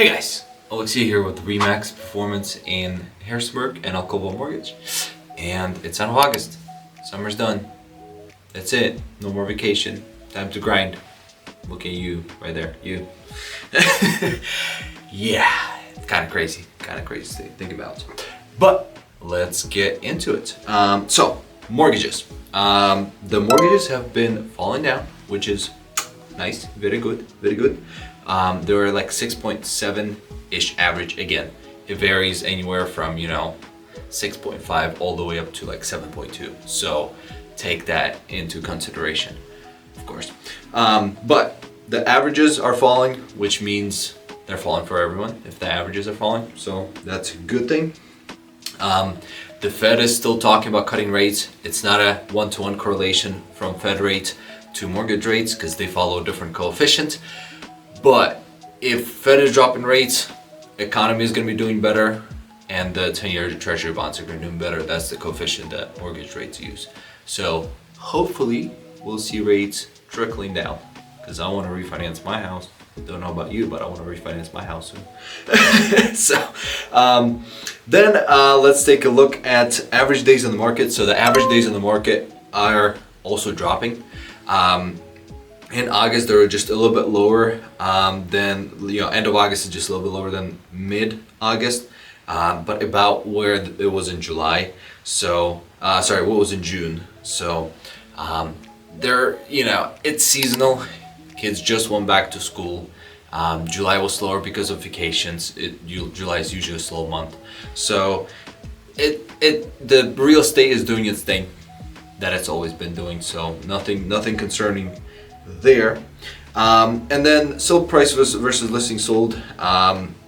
Hey guys, Alexei here with Remax Performance in Harrisonburg and Alcoba Mortgage. And it's end of August. Summer's done. That's it. No more vacation. Time to grind. Look at you right there. You. Yeah, it's kind of crazy. Kind of crazy to think about. But let's get into it. So, mortgages. The mortgages have been falling down, which is nice. Very good. Very good. They were like 6.7-ish average. Again, it varies anywhere from 6.5 all the way up to like 7.2. So take that into consideration, of course. But the averages are falling, which means they're falling for everyone if the averages are falling. So that's a good thing. The Fed is still talking about cutting rates. It's not a one-to-one correlation from Fed rate to mortgage rates because they follow a different coefficient. But if Fed is dropping rates, economy is going to be doing better, and the 10-year Treasury bonds are going to be doing better. That's the coefficient that mortgage rates use. So hopefully we'll see rates trickling down because I want to refinance my house. Don't know about you, but I want to refinance my house soon. So then let's take a look at average days in the market. So the average days in the market are also dropping. In August, they were just a little bit lower than, end of August is just a little bit lower than mid-August, but about where it was in July. So, what was in June. So, it's seasonal. Kids just went back to school. July was slower because of vacations. July is usually a slow month. So, the real estate is doing its thing that it's always been doing. So, nothing concerning there. And then sold price versus listing sold.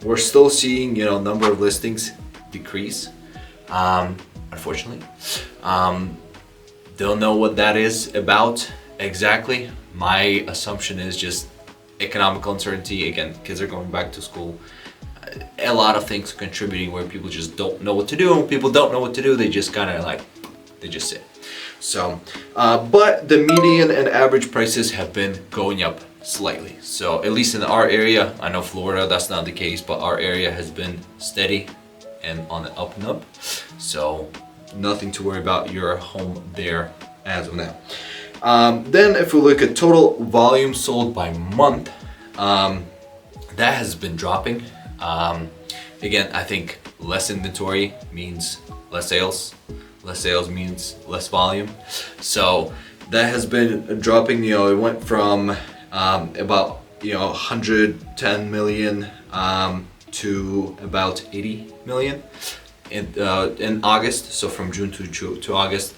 We're still seeing number of listings decrease, unfortunately. Don't know what that is about exactly. My assumption is just economical uncertainty. Again, kids are going back to school. A lot of things contributing where people just don't know what to do. When people don't know what to do, they just kind of they just sit. So, but the median and average prices have been going up slightly. So at least in our area, I know Florida, that's not the case, but our area has been steady and on the up and up. So nothing to worry about your home there as of now. Then if we look at total volume sold by month, that has been dropping. Again, I think less inventory means less sales. Less sales means less volume. So that has been dropping. It went from about 110 million to about 80 million in August. So from June to August.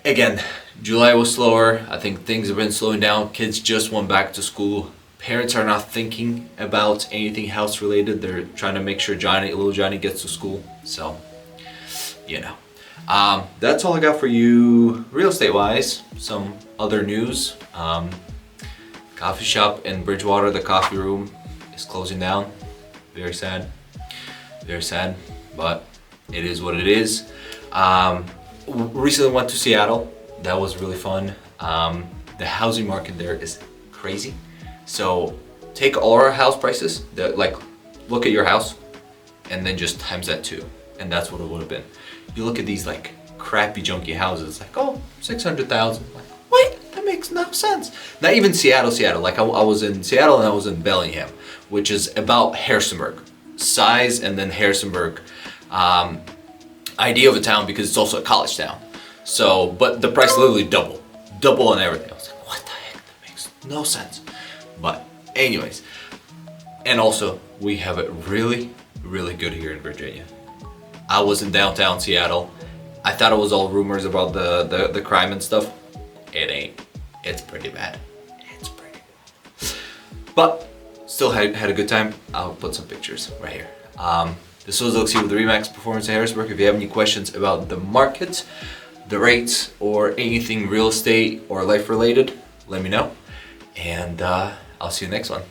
Again, July was slower. I think things have been slowing down. Kids just went back to school. Parents are not thinking about anything house related. They're trying to make sure little Johnny gets to school. So, that's all I got for you real estate wise. Some other news. Coffee shop in Bridgewater, the coffee room is closing down. Very sad. Very sad, but it is what it is. Recently went to Seattle. That was really fun. The housing market there is crazy. So take all our house prices, look at your house and then just times that 2. And that's what it would have been. You look at these crappy junky houses, 600,000. What? That makes no sense. Not even Seattle. I was in Seattle and I was in Bellingham, which is about Harrisonburg size, and then Harrisonburg idea of a town because it's also a college town. So, but the price literally double on everything. I was like, what the heck? That makes no sense. But anyways, and also we have it really, really good here in Virginia. I was in downtown Seattle. I thought it was all rumors about the crime and stuff. It ain't. It's pretty bad. It's pretty bad. But still had a good time. I'll put some pictures right here. This was Alexei with the Remax Performance in Harrisonburg. If you have any questions about the market, the rates, or anything real estate or life related, let me know. And I'll see you next one.